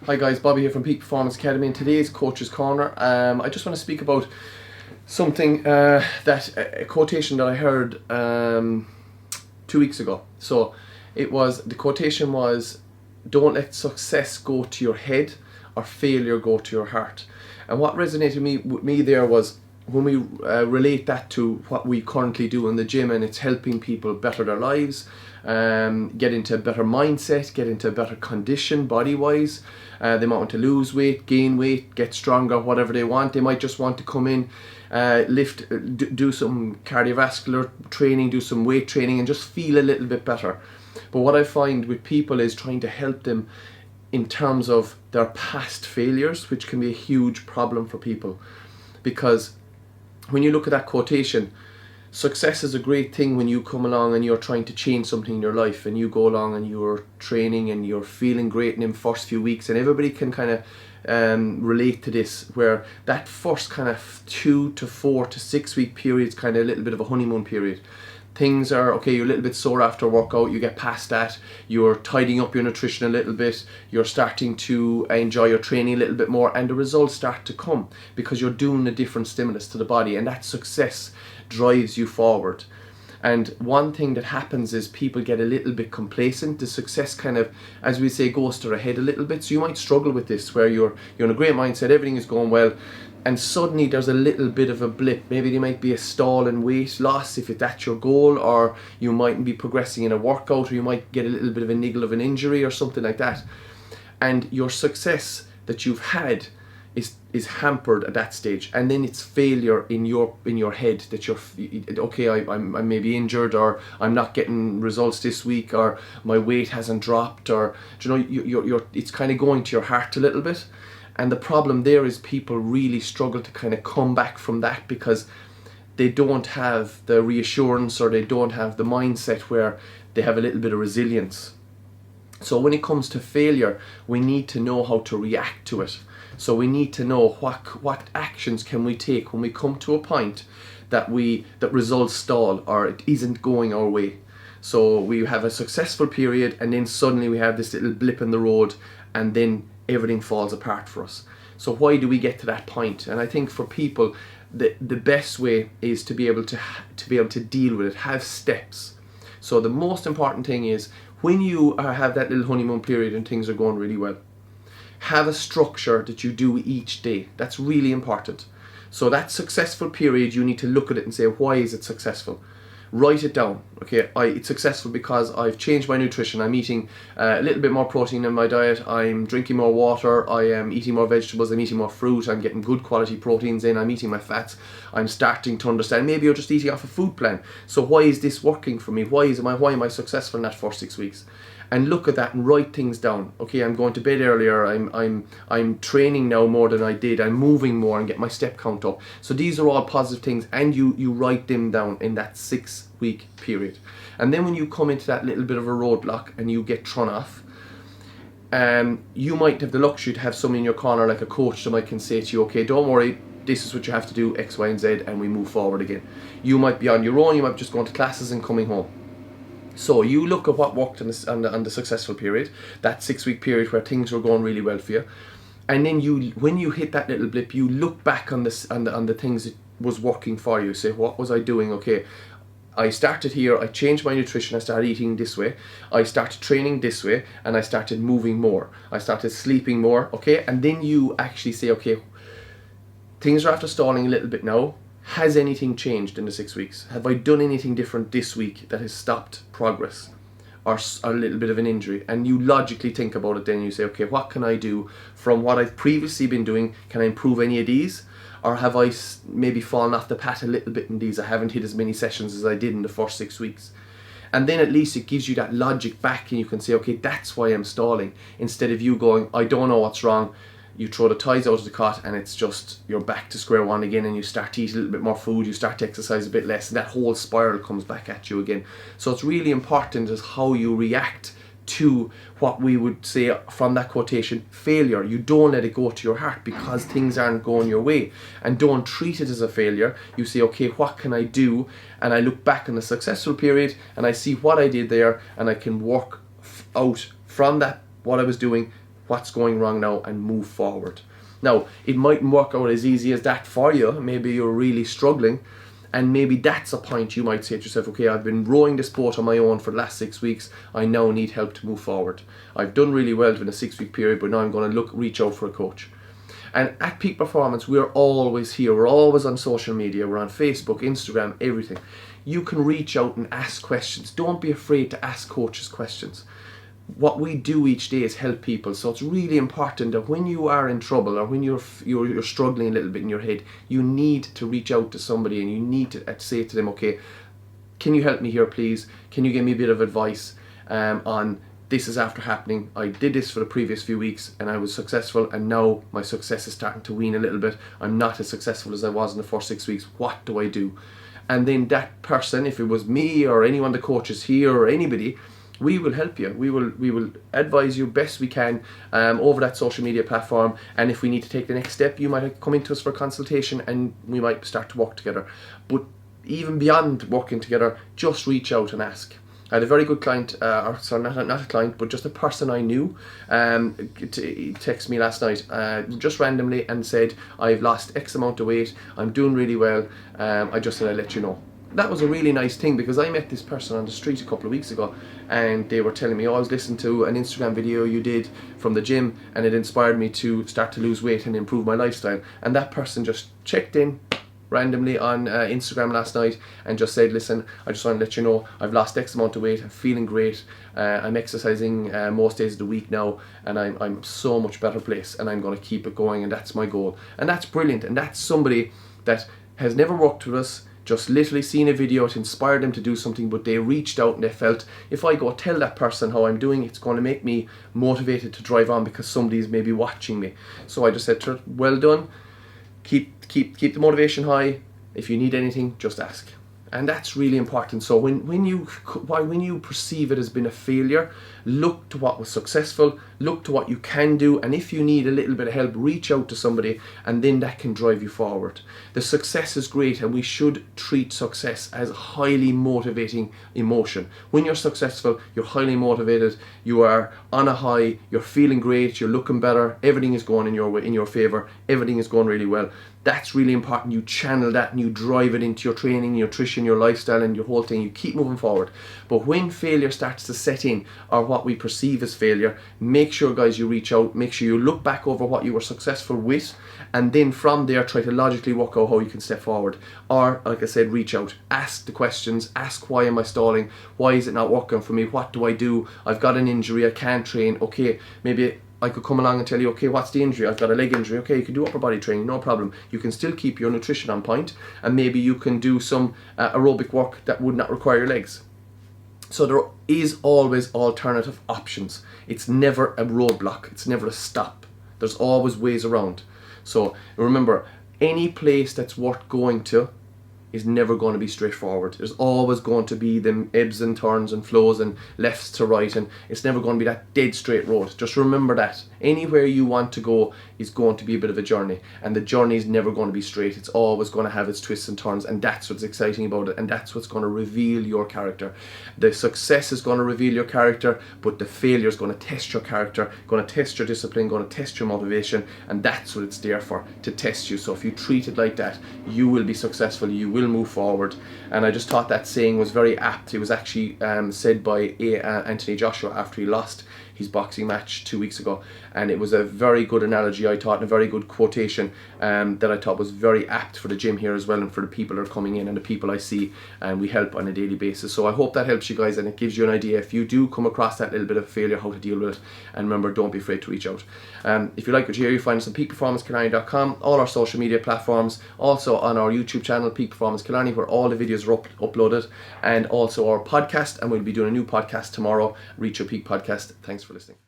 Hi guys, Bobby here from Peak Performance Academy. In today's Coach's Corner, I just want to speak about something a quotation that I heard 2 weeks ago. So the quotation was, "Don't let success go to your head or failure go to your heart." And what resonated with me there was when we relate that to what we currently do in the gym, and it's helping people better their lives, get into a better mindset, get into a better condition body-wise. They might want to lose weight, gain weight, get stronger, whatever they want. They might just want to come in, do some cardiovascular training, do some weight training, and just feel a little bit better. But what I find with people is trying to help them in terms of their past failures, which can be a huge problem for people. Because when you look at that quotation, success is a great thing when you come along and you're trying to change something in your life, and you go along and you're training and you're feeling great in the first few weeks, and everybody can kind of relate to this, where that first kind of 2 to 4 to 6 week period is kind of a little bit of a honeymoon period. Things are okay, you're a little bit sore after a workout, you get past that, you're tidying up your nutrition a little bit, you're starting to enjoy your training a little bit more, and the results start to come because you're doing a different stimulus to the body, and that success drives you forward. And one thing that happens is people get a little bit complacent. The success kind of, as we say, goes to their head a little bit. So you might struggle with this, where you're in a great mindset, everything is going well, and suddenly there's a little bit of a blip. Maybe there might be a stall in weight loss if that's your goal, or you mightn't be progressing in a workout, or you might get a little bit of a niggle of an injury or something like that. And your success that you've had is hampered at that stage, and then it's failure in your head that you're okay. I'm maybe injured, or I'm not getting results this week, or my weight hasn't dropped, or you're it's kind of going to your heart a little bit. And the problem there is people really struggle to kind of come back from that because they don't have the reassurance, or they don't have the mindset where they have a little bit of resilience. So when it comes to failure, we need to know how to react to it. So we need to know what actions can we take when we come to a point that results stall, or it isn't going our way. So we have a successful period, and then suddenly we have this little blip in the road, and then everything falls apart for us. So why do we get to that point? And I think for people, the best way is to be able to deal with it, have steps. So the most important thing is, when you have that little honeymoon period and things are going really well, have a structure that you do each day. That's really important. So that successful period, you need to look at it and say, why is it successful? Write it down. Okay, it's successful because I've changed my nutrition. I'm eating a little bit more protein in my diet. I'm drinking more water. I am eating more vegetables. I'm eating more fruit. I'm getting good quality proteins in. I'm eating my fats. I'm starting to understand. Maybe you're just eating off a food plan. So why is this working for me? Why am I successful in that first 6 weeks? And look at that and write things down. Okay, I'm going to bed earlier. I'm training now more than I did. I'm moving more and get my step count up. So these are all positive things, and you write them down in that 6 week period. And then when you come into that little bit of a roadblock and you get thrown off, you might have the luxury to have someone in your corner, like a coach, that can say to you, okay, don't worry, this is what you have to do, X, Y, and Z, and we move forward again. You might be on your own. You might be just going to classes and coming home. So you look at what worked on the successful period, that 6 week period where things were going really well for you, and then when you hit that little blip, you look back on the things that was working for you. Say, what was I doing? Okay, I started here, I changed my nutrition, I started eating this way, I started training this way, and I started moving more, I started sleeping more. Okay, and then you actually say, okay, things are after stalling a little bit now. Has anything changed in the 6 weeks? Have I done anything different this week that has stopped progress, or a little bit of an injury? And you logically think about it, then you say, okay, what can I do from what I've previously been doing? Can I improve any of these? Or have I maybe fallen off the path a little bit in these? I haven't hit as many sessions as I did in the first 6 weeks. And then at least it gives you that logic back, and you can say, okay, that's why I'm stalling. Instead of you going, I don't know what's wrong, you throw the ties out of the cot, and it's just, you're back to square one again, and you start to eat a little bit more food, you start to exercise a bit less, and that whole spiral comes back at you again. So it's really important is how you react to what we would say from that quotation, failure. You don't let it go to your heart because things aren't going your way, and don't treat it as a failure. You say, okay, what can I do? And I look back on the successful period and I see what I did there, and I can work out from that, what I was doing, what's going wrong now and move forward. Now, it mightn't work out as easy as that for you. Maybe you're really struggling, and maybe that's a point you might say to yourself, okay, I've been rowing this boat on my own for the last 6 weeks. I now need help to move forward. I've done really well in a 6-week period, but now I'm going to reach out for a coach. And at Peak Performance, we're always here. We're always on social media. We're on Facebook, Instagram, everything. You can reach out and ask questions. Don't be afraid to ask coaches questions. What we do each day is help people, so it's really important that when you are in trouble or when you're struggling a little bit in your head, you need to reach out to somebody and you need to say to them, okay, can you help me here please? Can you give me a bit of advice on this is after happening. I did this for the previous few weeks and I was successful, and now my success is starting to wane a little bit. I'm not as successful as I was in the first 6 weeks. What do I do? And then that person, if it was me or anyone the coaches here or anybody, we will help you. We will advise you best we can over that social media platform. And if we need to take the next step, you might come into us for a consultation and we might start to work together. But even beyond working together, just reach out and ask. I had a very good client, not a client, but just a person I knew, text me last night, just randomly, and said, I've lost X amount of weight, I'm doing really well, I just said I'd let you know. That was a really nice thing, because I met this person on the street a couple of weeks ago and they were telling me, I was listening to an Instagram video you did from the gym and it inspired me to start to lose weight and improve my lifestyle. And that person just checked in randomly on Instagram last night and just said, listen, I just want to let you know I've lost X amount of weight, I'm feeling great, I'm exercising most days of the week now, and I'm so much better place, and I'm going to keep it going, and that's my goal. And that's brilliant, and that's somebody that has never worked with us, just literally seen a video, it inspired them to do something, but they reached out and they felt, if I go tell that person how I'm doing, it's going to make me motivated to drive on because somebody's maybe watching me. So I just said to her, well done, keep the motivation high. If you need anything, just ask. And that's really important. So when you perceive it as being a failure, look to what was successful, look to what you can do, and if you need a little bit of help, reach out to somebody, and then that can drive you forward. The success is great, and we should treat success as a highly motivating emotion. When you're successful, you're highly motivated, you are on a high, you're feeling great, you're looking better, everything is going in your favor, everything is going really well. That's really important. You channel that and you drive it into your training, nutrition, your lifestyle, and your whole thing. You keep moving forward. But when failure starts to set in, or what we perceive as failure, make sure, guys, you reach out. Make sure you look back over what you were successful with, and then from there try to logically work out how you can step forward. Or, like I said, reach out. Ask the questions. Ask, why am I stalling? Why is it not working for me? What do I do? I've got an injury. I can't train. Okay, maybe I could come along and tell you, okay, what's the injury? I've got a leg injury. Okay, you can do upper body training, no problem. You can still keep your nutrition on point, and maybe you can do some aerobic work that would not require your legs. So there is always alternative options. It's never a roadblock. It's never a stop. There's always ways around. So remember, any place that's worth going to is never going to be straightforward. There's always going to be them ebbs and turns and flows and lefts to right, and it's never going to be that dead straight road. Just remember that. Anywhere you want to go is going to be a bit of a journey, and the journey is never going to be straight. It's always going to have its twists and turns, and that's what's exciting about it, and that's what's going to reveal your character. The success is going to reveal your character, but the failure is going to test your character, going to test your discipline, going to test your motivation, and that's what it's there for, to test you. So if you treat it like that, you will be successful, you will move forward. And I just thought that saying was very apt. It was actually said by Anthony Joshua after he lost his boxing match 2 weeks ago, and it was a very good analogy, I thought, and a very good quotation that I thought was very apt for the gym here as well, and for the people that are coming in and the people I see and we help on a daily basis. So I hope that helps you guys, and it gives you an idea, if you do come across that little bit of failure, how to deal with it. And remember, don't be afraid to reach out. If you like what you hear, you find us on peakperformancekillarney.com, all our social media platforms, also on our YouTube channel, Peak Performance Killarney, where all the videos are uploaded, and also our podcast, and we'll be doing a new podcast tomorrow, Reach Your Peak Podcast. Thanks for listening.